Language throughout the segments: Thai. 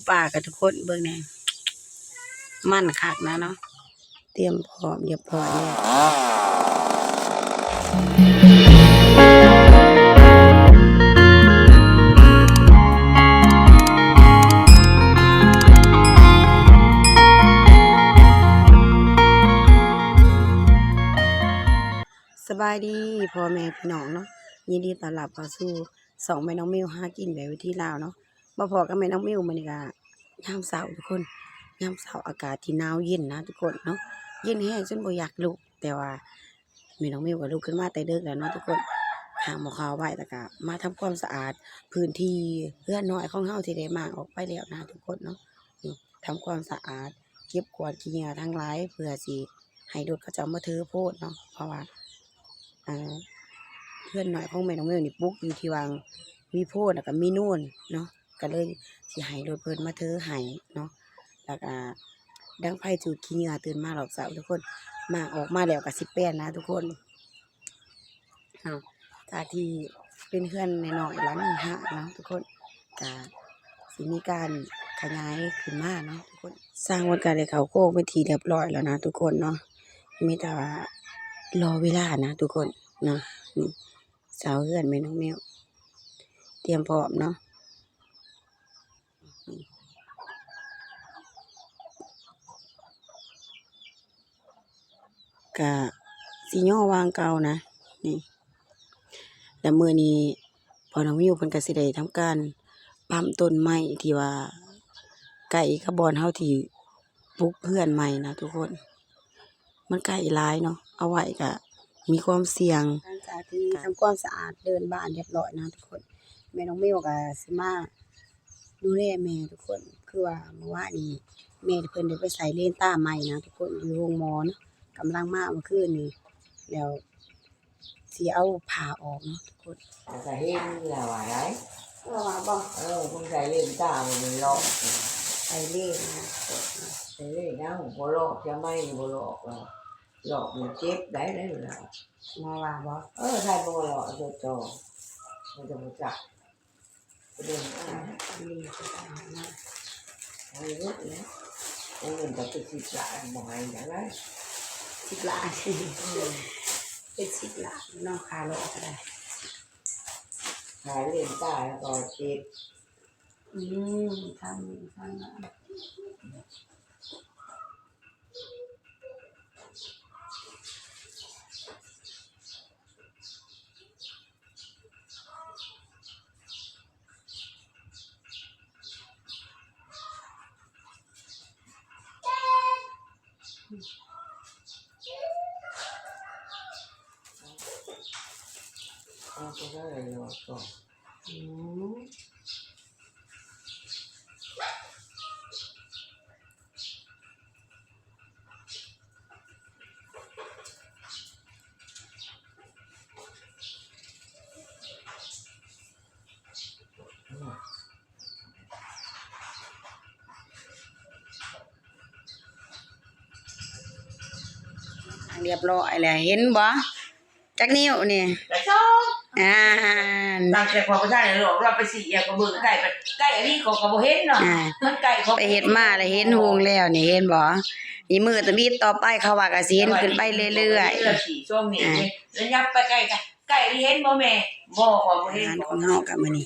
ป่ากับทุกคนเบิ่งแน่มันคักนะเนาะเตรียมพร้อมเรียบร้อยแล้วสบายดีพ่อแม่พี่น้องเนาะยินดีต้อนรับเข้าสู่2แม่น้องมิวหากินแบบวิธีลาวเนาะมาพอกับแม่น้องมิวมื้อนี้ก็ยามเช้าทุกคนยามเช้าอากาศที่หนาวเย็นนะทุกคนเนาะเย็นแห้งจนบ่อยากลุกแต่ว่าแม่น้องมิวก็ลุกขึ้นมาแต่ดึกแล้วเนาะทุกคนทางหมอขาวไว้แล้วก็มาทำความสะอาดพื้นที่เรือนน้อยของเฮาที่ได้มางออกไปแล้วนะทุกคนเนาะทำความสะอาดเก็บกวาดขี้เหงื่อทั้งหลายเพื่อสิให้รถเขาเจ้ามาถือโพดเนาะเพราะว่าเพื่อนหน่อยของแม่น้องเมลนี่ปุ๊กอยู่ที่วางมีโพดแล้วก็มีนู่นเนาะก็เลยสิให้รถเพิ่นมาเธอให้เนาะแล้วก็ดังไฟจูดขี้เหงื่อตื่นมาหลอกสาวทุกคนมาออกมาแล้วก็18นะทุกคนจากที่เป็นเพื่อนในหน่อยหลังหะเนาะทุกคนก็สิมีการขยายขึ้นมาเนาะทุกคนสร้างวัดการเลยเขาโค้งเป็นทีเรียบร้อยแล้วนะทุกคนเนาะมีแต่ว่ารอเวลานะทุกคนเนาะนี่สาวเพื่อนแม่น้องแมวเตรียมพร้อมเนาะกะสีย่อวางเก่านะนี่แล้วมื้อนี้พอน้องมิวเพิ่นก็สิได้ทำการปั๊มต้นไม้ที่ว่าไก่กระบอนเฮาที่ปลูกเพื่อนใหม่นะทุกคนมันไก่หลายเนาะเอาไว้ก็มีความเสี่ยงหลังจากที่ทำความสะอาดเดินบ้านเรียบร้อยนะทุกคนแม่น้องมิวก็สิมาดูแลแม่ทุกคนคือว่าเมื่อวานนี้แม่เพิ่นได้ไปใส่เลนส์ตาใหม่นะทุกคนอยู่โรงหมอเนาะกำลังมาเมื่อคืนนี้แล้วสิเอาผ่าออกเนาะทุกคนใส่เล่นlà ngoài đấy ว่าบ่khôngใส่เล่นตาmình lọt ใส่เลนส์นะ ใส่เล่นđó không có lọt cho mayบ่lọt là lọt mình chết đấy đấy là มาว่าบ่thayบ่lọt rồi trò mìnhจะมาจับcái đườngนี่ก็ได้นะ ăn rất đấy mình tập thực hiện lại một ngày đã đấy 10 ล้านเป็น10 ล้านเนาะค่ารถก็ได้ thayเล่นตาrồi chết ทำนะcái đó là lọt rồi เรียบร้อยแล้วเห็นบ่จักนิ้วนี่ cái số นั่ง แต่ความประชาชนเราไปสี่อย่างกับมือไก่ไก่อันนี้ของกระโบเห็นเนาะมันไก่ของไปเฮ็ดมาแล้วเห็นหูงแล้วนี่เห็นบ่อีมือตะมีต่อไปเขาว่าก็สิเห็นขึ้นไปเรื่อยๆสีส้มนี่แล้วยับไปไก่ที่เห็นบ่แม่บ่ของบ่เห็น งานของเฮาก็มื้อนี้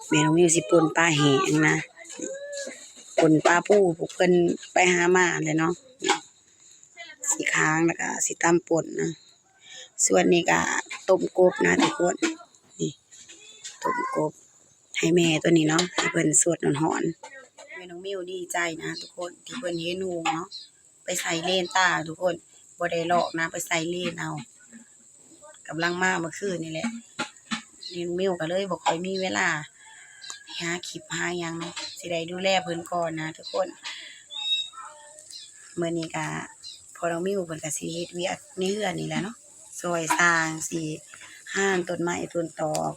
แม่น้องมิวสิป่นปลาแห้งนะป่นปลาปูพวกเพิ่นไปหามาเลยเนาะสิค้างแล้วก็สิตำป่นนะส่วนนี้ก็ต้มกบนะทุกคนนี่ต้มกบให้แม่ตัวนี้เนาะให้เพิ่นสดหอนๆแม่น้องมิวดีใจนะทุกคนที่เพิ่นเห็นหูเนาะไปใส่เลนตาทุกคนบ่ได้ลอกนะไปใส่เลนเอากำลังมาเมื่อคืนนี่แหละแม่น้องมิวก็เลยบ่ค่อยมีเวลาหาคลิปหาหยังเนาะสิได้ดูแลเพิ่นก่อนนะทุกคนมื้อนี้ก็พอน้องมิวเพิ่นก็สิเฮ็ดเวียกในเรือนนี่แหละเนาะซอยสร้างสิห้านต้นไม้ต้นตอก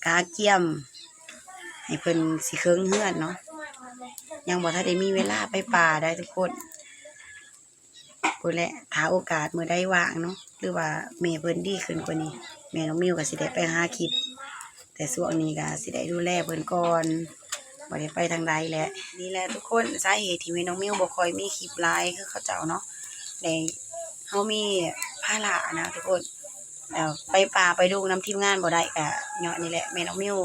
กาเกียมให้เพิ่นสิเคิงเฮือนเนาะยังบ่ทันได้มีเวลาไปป่าได้ทุกคนพุ่นแหละถ้าโอกาสมื้อใดว่างเนาะหรือว่าแม่เพิ่นดีขึ้นกว่านี้แม่น้องมิวก็สิได้ไปหาคลิปแต่ช่วงนี้ก็สิได้ดูแลเพิ่นก่อน บ่ได้ไปทางใดแหละนี่แหละทุกคนสาเหตุที่แม่น้องมิวบ่ค่อยมีคลิปไลฟ์คือเขาเจ้าเนาะได้เฮามีภาระนะทุกคนแล้วไปป่าไปดูนำทีมงานบ่ได้ก็เนาะนี่แหละแม่น้องมิว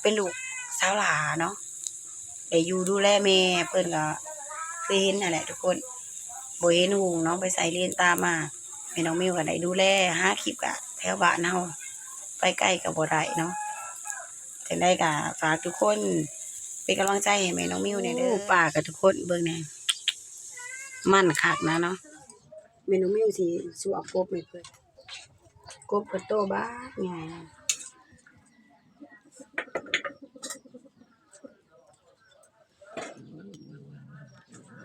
เป็นลูกสาวหลาเนาะได้อยู่ดูแลแม่เพิ่นก็เคยเห็นนั่นแหละทุกคนบ่เห็นหุงเนาะไปใส่เรียนตามมาแม่น้องมิวก็ได้ดูแลหาคลิปก็แถวบ้านเฮาไปใกล้ก็บ่ได้เนาะจังได๋ก็ฝากทุกคนเป็นกำลังใจให้แม่น้องมิวเนี่ยเด้อป้ากับทุกคนเบิ่งแน่มั่นคักนะเนาะแม่น้องมิวสิสู้เอากบให้เพิ่นกบก็โตบ้าใหญ่นะ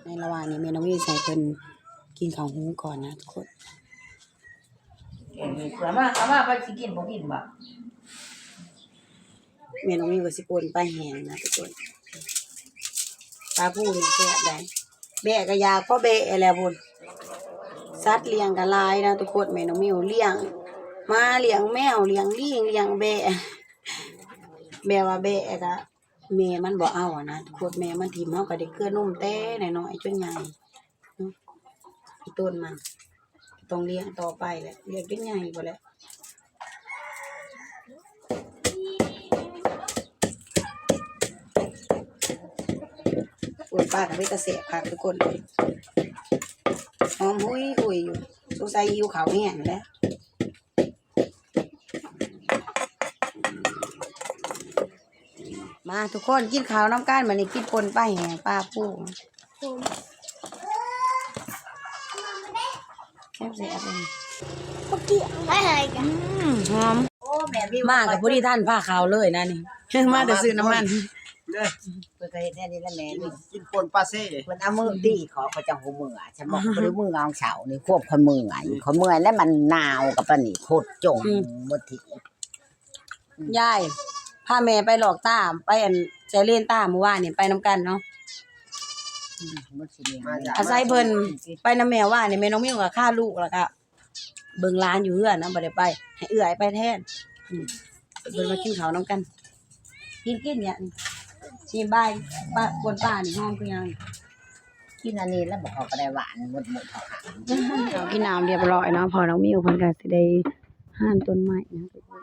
ในระหว่างนี้แม่น้องมิวใส่เพิ่นกินข้าวหุงก่อนนะทุกคน เอามาไปสิกินบ่กินบ่ แม่น้องมิวก็สิป่นปลาแห้งนะทุกคนปลาผู้นี่แซ่บได้แบะก็อยากก็แบะแล้วพุ่นสัตว์เลี้ยงก็หลายนะทุกคนแม่น้องมิวเลี้ยงม้าเลี้ยงแมวเลี้ยงลิงเลี้ยงแบะว่าแบะก็แม่มันบ่เอาอะนะทุกคนแม่มันถิ่มเฮาก็ได้เกลือนมแต่น้อยๆจนใหญ่เนาะอีต้นมันต้องเลี้ยงต่อไปแหละเลี้ยงจนใหญ่บ่แล้วป้ากับพี่เกษตรค่ะทุกคนหอมหุยอยู่สงสัยหิวข้าวแห้งแล้วมาทุกคนกินข้าวน้ำกันมานี่กินปนป้าแห้งป้าปูแซ่บเลย เมื่อกี้อะไรกัน หอม โอ้แม่มี มากกับผู้ที่ท่านผ้าขาวเลยนะนี่มาแต่ซื้อน้ำมัน เด้อ เพิ่นก็เฮ็ดแน่นี่แหละแม่นี่ กินป่นปลาเซ่ เพิ่นเอามือตีขอเขาจังหูมือฉันบอกบ่ได้มือเอาเสานี่ควบคนมือไงคนมือแล้วมันหนาวกับปานนี่โคตรจงบ่ถิ ยายพาแม่ไปหลอกตามไปอันใจเล่นตามเมื่อวานนี่ไปน้ำกันเนาะ บ่สิเนี่ย อาศัยเพิ่นไปน้ำแม่ว่านี่แม่น้องมิวก็ฆ่าลูกแล้วก็เบิ่งร้านอยู่เฮือนนะบ่ได้ไปให้เอื้อยไปแทนเบิ่งมากินข้าวน้ำกันกินเนี่ยนี่บายป้าคนป้านี่หอมคือยัง กินอันนี้แล้วบอกเขาก็ได้หวานหมดเขาค่ะ เรากินน้ำเรียบร้อยเนาะพอน้องมิวเพิ่นก็สิได้ห่านต้นไม้นะทุกคน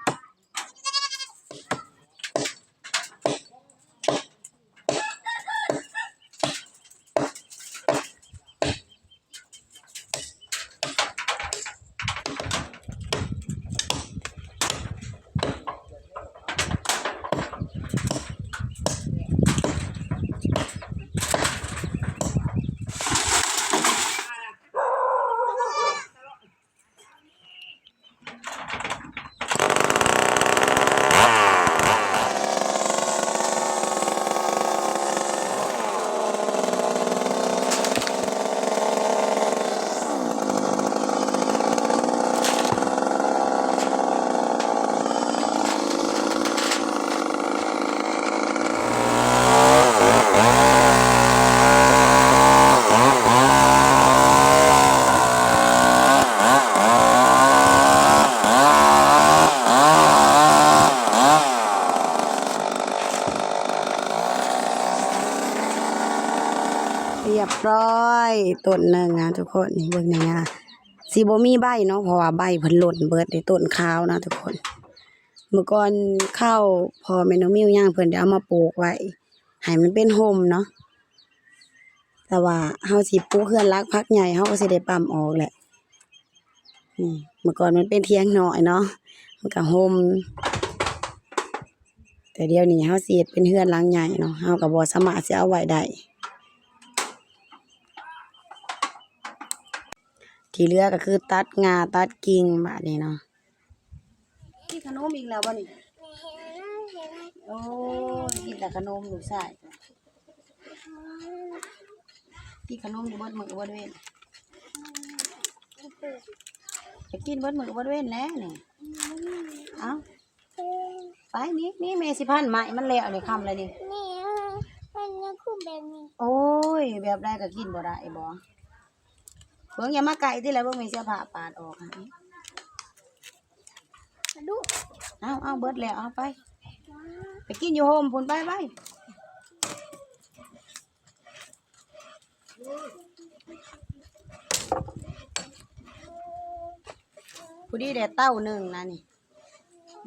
เรียบร้อยต้นหนึ่งนะทุกคนนี่เบิ่งนี่นะสิบ่มีใบเนาะเพราะว่าใบเพิ่นหล่นเบิดในต้นข้าวนะทุกคนเมื่อก่อนข้าวพอแม่น้องมิวย่างเพิ่นได้เอามาปลูกไว้ให้มันเป็นห่มเนาะแต่ว่าเฮาสิปลูกเฮือนรักพักใหญ่เฮาก็สิได้ปั๊มออกแหละนี่เมื่อก่อนมันเป็นเถียงน้อยเนาะมันก็ห่มแต่เดี๋ยวนี้เฮาสิเฮ็ดเป็นเฮือนหลังใหญ่เนาะเฮาก็บ่สามารถสิเอาไว้ได้ที่เหลือก็คือตัดงาตัดกิ่งแบบนี้เนาะกินขนมอีกแล้วบ่นี่โอ้ยกินแต่ขนมลูกชายกินขนมอยู่เบิดมื้อเบิดเว้นจะกินเบิดมื้อเบิดเว้นแล้วนี่เอ้าไปนี่แม่สิพันไม้มันแล้วนี่ค่ำเลยนี่ นี่มันยังคู่แบบนี้ โอ้ยแบบใดก็กินบ่ได้บ่เบิ่งอย่ามาไกลที่แล้วเบิ่งมีเสื้อผ้าปาดออกให้ มาดู เอาเบิดแล้วเอาไปกินอยู่โฮมพุ่นไป ผู้ดีได้เต้าหนึ่งนะนี่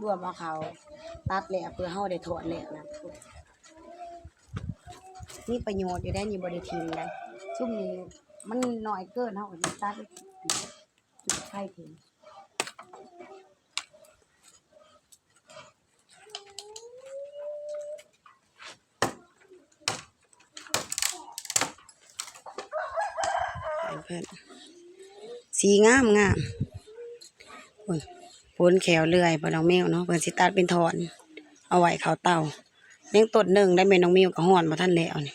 รวมเอาเขาตัดแล้วเพื่อเฮาได้ถอดแล้วนะนี่ประโยชน์อยู่ได้นี่บ่ได้ทิ้งได้ซุ่มนี้มันน้อยเกินเฮาก็สิตัดจุดไฟทิ้งเพิ่นสีงามงามโอ้ยปนแขวเลื่อยบ่น้องแมวเนาะเพิ่นสิตัดเป็นถอนเอาไว้เข้าเตาเลี้ยงต้นหนึ่งได้แม่น้องแมวก็ฮ้อนบ่ทันแล้วนี่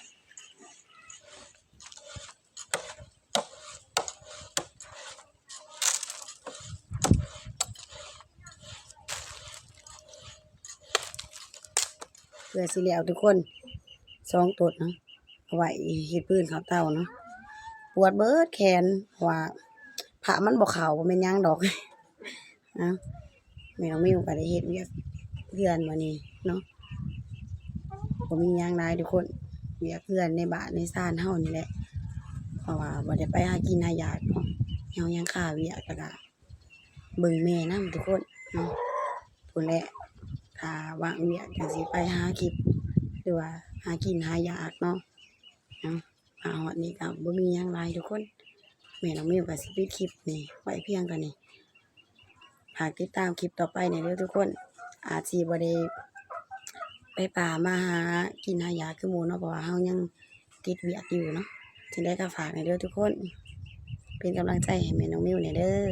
เพื่อสิแล้วทุกคน2ต้นเนาะเอาไว้เฮ็ดพื้นเข้าเตาเนาะปวดเบิดแขนว่าผ้ามันบ่เข้าบ่แม่นหยังดอก นะแม่น้องมิวก็ได้เฮ็ดเวียกเพื่อนมานี่เนาะบ่มีหยังหลายทุกคนเวียกเพื่อนในบ้านในซ่านเฮานี่แหละเพราะว่าบ่ได้ไปหากินหาหยาดเนาะเฮายังค่าเวียกก็เบิ่งแม่นำทุกคนเนาะพู้นแหละถ้าวางเวียกจังสิไปหาคลิปหรือว่าหากินหาหยาดเนาะมาฮอดนี้ก็บ่มีหยังหลายทุกคนแม่น้องมิวก็สิปิดคลิปนี่ไว้เพียงเท่านี้ฝากติดตามคลิปต่อไปในเด้อทุกคนอาจสิบ่ได้ไปป่ามาหากินหาหยาคือหมู่เนาะเพราะว่าเฮายังติดเวียกอยู่เนาะจังได๋ก็ฝากในเด้อทุกคนเป็นกำลังใจให้แม่น้องมิวในเด้อ